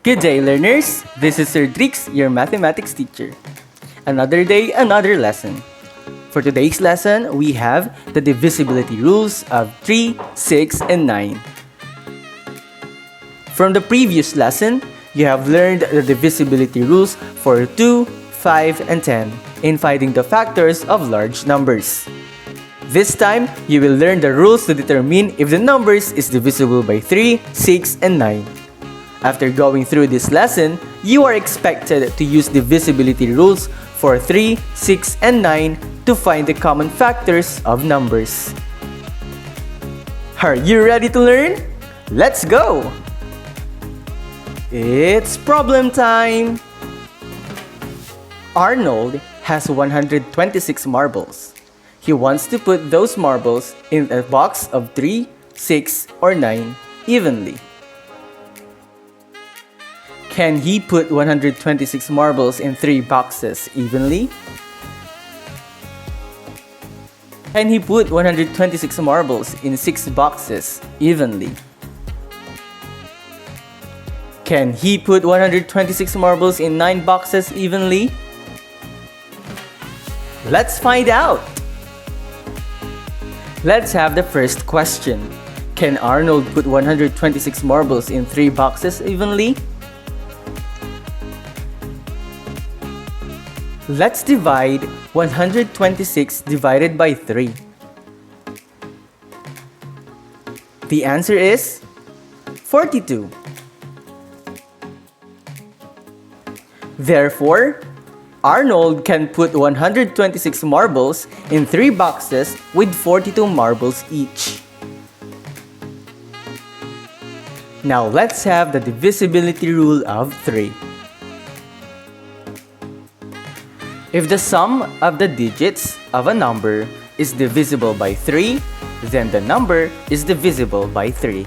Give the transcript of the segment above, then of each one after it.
Good day, learners! This is Sir Drix, your mathematics teacher. Another day, another lesson. For today's lesson, we have the divisibility rules of 3, 6, and 9. From the previous lesson, you have learned the divisibility rules for 2, 5, and 10 in finding the factors of large numbers. This time, you will learn the rules to determine if the numbers is divisible by 3, 6, and 9. After going through this lesson, you are expected to use divisibility rules for 3, 6, and 9 to find the common factors of numbers. Are you ready to learn? Let's go! It's problem time! Arnold has 126 marbles. He wants to put those marbles in a box of 3, 6, or 9 evenly. Can he put 126 marbles in 3 boxes evenly? Can he put 126 marbles in 6 boxes evenly? Can he put 126 marbles in 9 boxes evenly? Let's find out! Let's have the first question. Can Arnold put 126 marbles in 3 boxes evenly? Let's divide 126 divided by 3. The answer is 42. Therefore, Arnold can put 126 marbles in 3 boxes with 42 marbles each. Now let's have the divisibility rule of 3. If the sum of the digits of a number is divisible by 3, then the number is divisible by 3.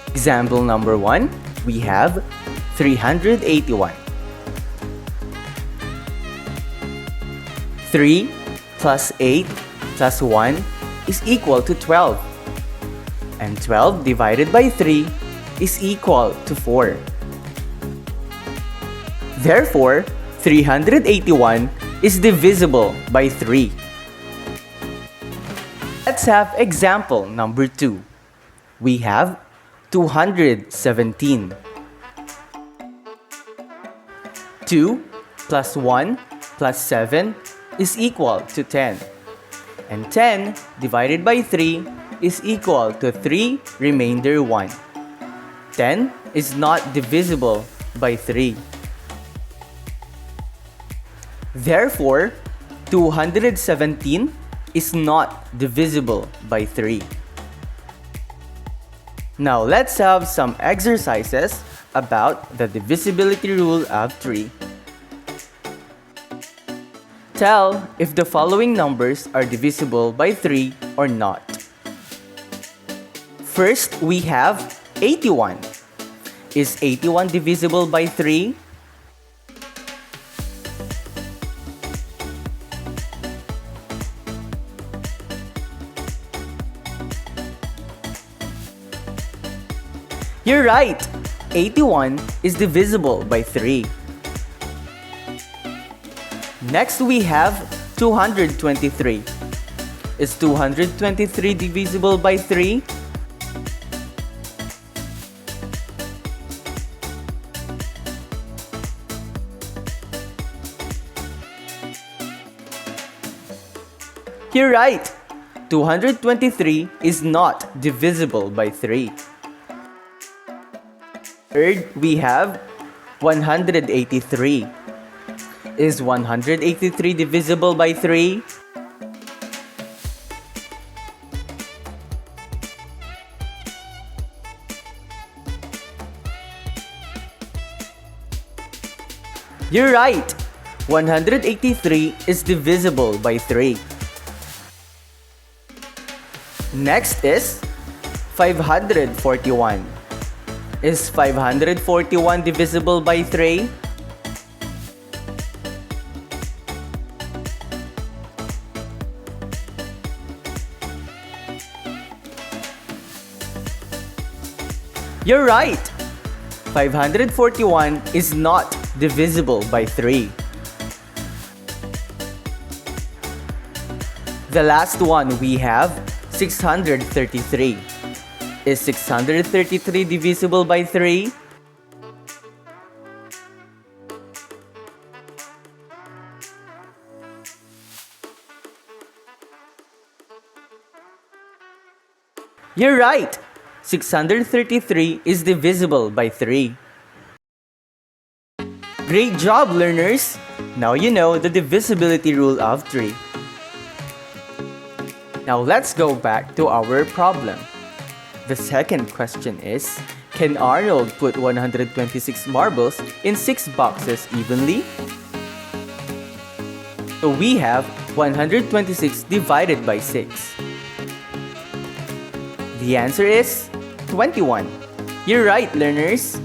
Example number 1, we have 381. 3 plus 8 plus 1 is equal to 12. And 12 divided by 3 is equal to 4. Therefore, 381 is divisible by 3. Let's have example number 2. We have 217. 2 plus 1 plus 7 is equal to 10. And 10 divided by 3 is equal to 3 remainder 1. 10 is not divisible by 3. Therefore, 217 is not divisible by 3. Now let's have some exercises about the divisibility rule of 3. Tell if the following numbers are divisible by 3 or not. First, we have 81. Is 81 divisible by 3? You're right! 81 is divisible by 3. Next, we have 223. Is 223 divisible by 3? You're right! 223 is not divisible by 3. Third, we have 183. Is 183 divisible by 3? You're right! 183 is divisible by 3. Next is 541. Is 541 divisible by 3? You're right! 541 is not divisible by 3. The last one we have 633. Is 633 divisible by 3? You're right! 633 is divisible by 3. Great job, learners! Now you know the divisibility rule of 3. Now let's go back to our problem. The second question is, can Arnold put 126 marbles in 6 boxes evenly? So we have 126 divided by 6. The answer is 21. You're right, learners.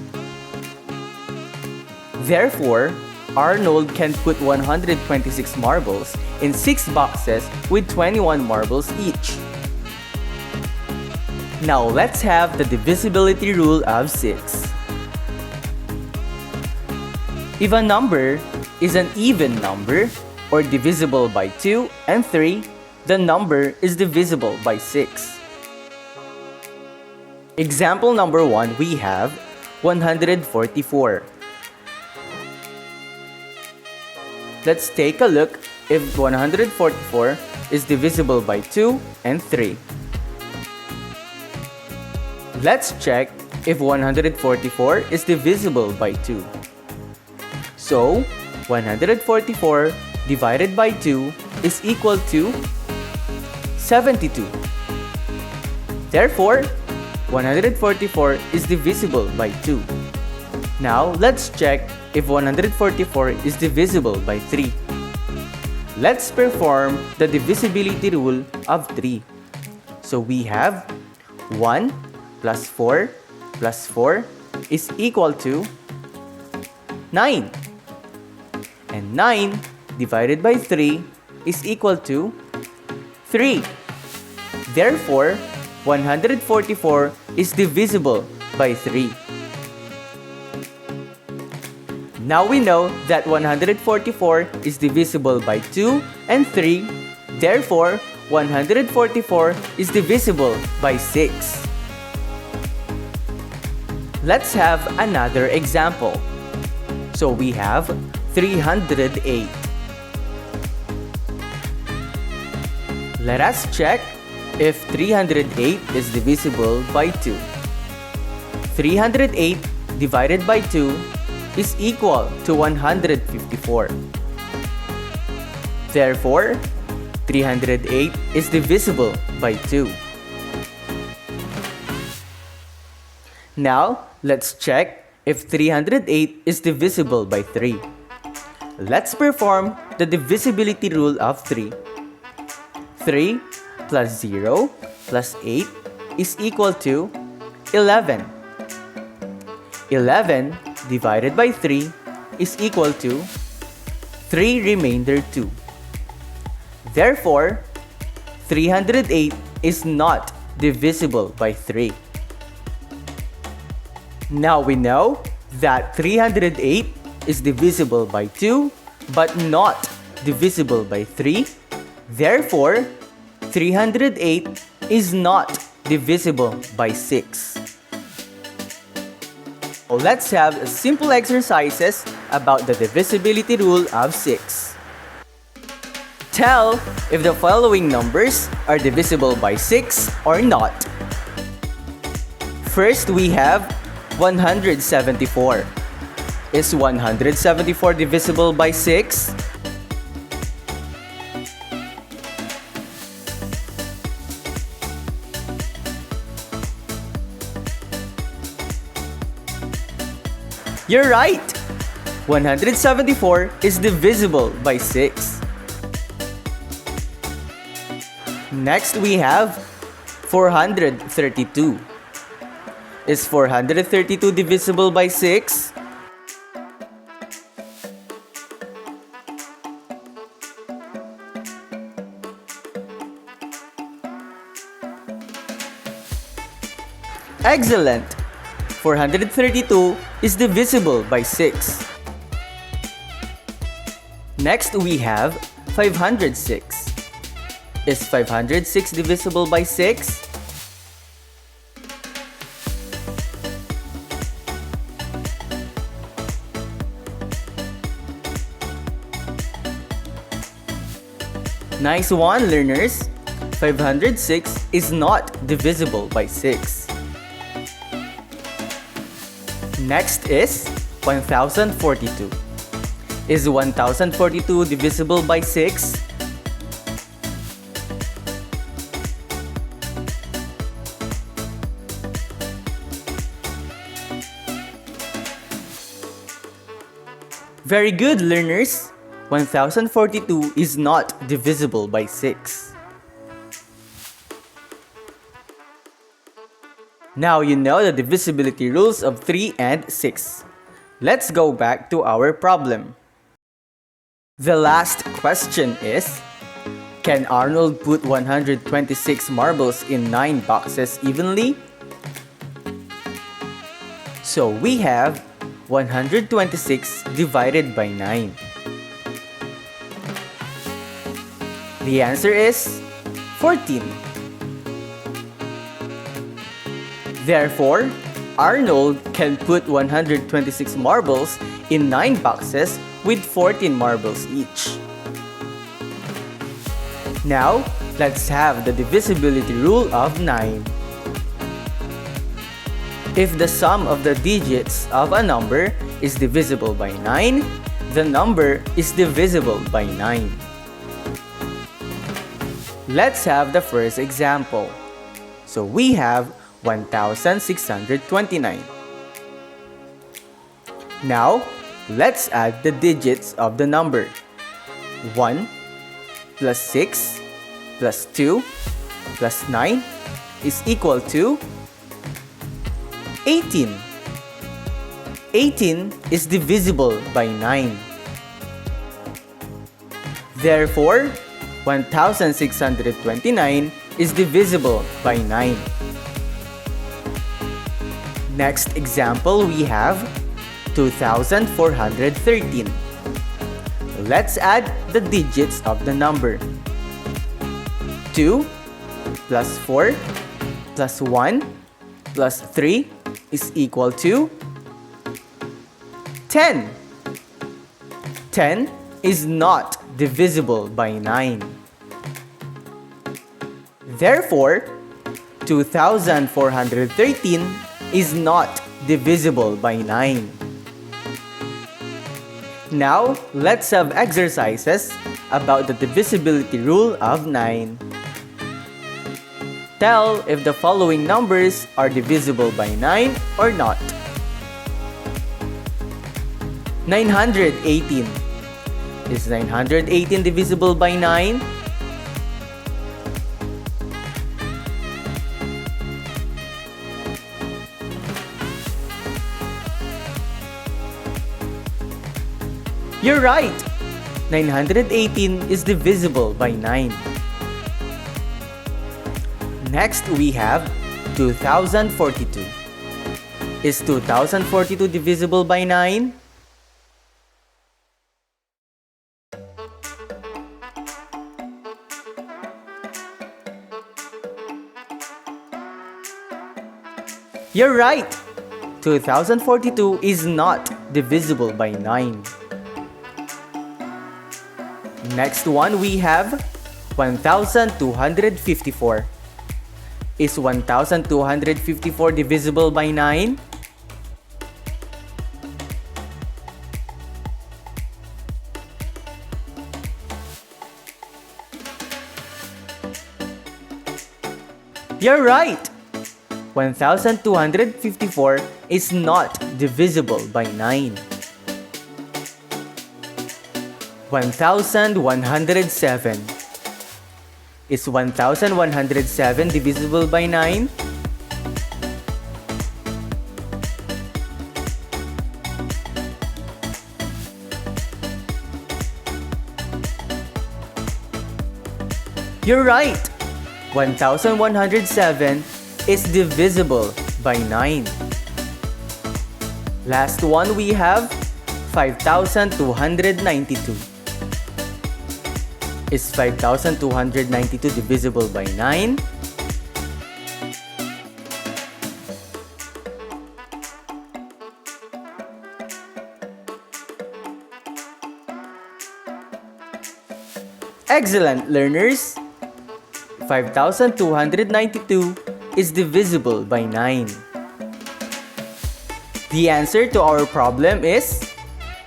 Therefore, Arnold can put 126 marbles in 6 boxes with 21 marbles each. Now let's have the divisibility rule of 6. If a number is an even number or divisible by 2 and 3, the number is divisible by 6. Example number 1, we have 144. Let's take a look if 144 is divisible by 2 and 3. Let's check if 144 is divisible by 2. So, 144 divided by 2 is equal to 72. Therefore, 144 is divisible by 2. Now, let's check if 144 is divisible by 3. Let's perform the divisibility rule of 3. So we have 1 plus 4 plus 4 is equal to 9. And 9 divided by 3 is equal to 3. Therefore, 144 is divisible by 3. Now we know that 144 is divisible by 2 and 3. Therefore, 144 is divisible by 6. Let's have another example. So we have 308. Let us check if 308 is divisible by 2. 308 divided by 2 is equal to 154. Therefore, 308 is divisible by 2. Now, let's check if 308 is divisible by 3. Let's perform the divisibility rule of 3. 3 plus 0 plus 8 is equal to 11. 11 divided by 3 is equal to 3 remainder 2. Therefore, 308 is not divisible by 3. Now we know that 308 is divisible by 2 but not divisible by 3. Therefore, 308 is not divisible by 6. Let's have simple exercises about the divisibility rule of 6. Tell if the following numbers are divisible by 6 or not. First, we have 174. Is 174 divisible by 6? You're right! 174 is divisible by 6. Next, we have 432. Is 432 divisible by 6? Excellent! 432 is divisible by 6. Next, we have 506. Is 506 divisible by 6? Nice one, learners! 506 is not divisible by 6. Next is 1042. Is 1042 divisible by 6? Very good, learners! 1042 is not divisible by 6. Now you know the divisibility rules of 3 and 6. Let's go back to our problem. The last question is, can Arnold put 126 marbles in 9 boxes evenly? So we have 126 divided by 9. The answer is 14. Therefore, Arnold can put 126 marbles in 9 boxes with 14 marbles each. Now, let's have the divisibility rule of 9. If the sum of the digits of a number is divisible by 9, the number is divisible by 9. Let's have the first example. So we have 1629. Now, let's add the digits of the number. 1 plus 6 plus 2 plus 9 is equal to 18. 18 is divisible by 9. Therefore, 1629 is divisible by 9. Next example, we have 2413. Let's add the digits of the number. 2 plus 4 plus 1 plus 3 is equal to 10. 10 is not divisible by 9. Therefore, 2413 is not divisible by 9. Now, let's have exercises about the divisibility rule of 9. Tell if the following numbers are divisible by 9 or not. 918. Is 918 divisible by 9? You're right! 918 is divisible by 9. Next, we have 2042. Is 2042 divisible by 9? You're right! 2042 is not divisible by 9. Next one, we have 1254. Is 1254 divisible by 9? You're right! 1254 is not divisible by 9. 1107. Is 1107 divisible by 9? You're right! 1107 is divisible by 9. Last one we have 5,292. Is 5,292 divisible by 9? Excellent, learners! 5,292 is divisible by 9. The answer to our problem is,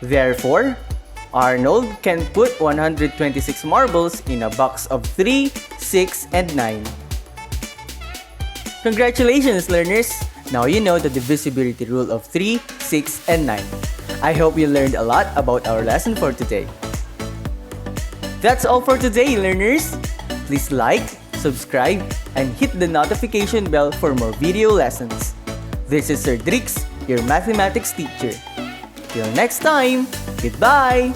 therefore, Arnold can put 126 marbles in a box of 3, 6, and 9. Congratulations, learners! Now you know the divisibility rule of 3, 6, and 9. I hope you learned a lot about our lesson for today. That's all for today, learners! Please like, subscribe, and hit the notification bell for more video lessons. This is Sir Drix, your mathematics teacher. Till next time, goodbye!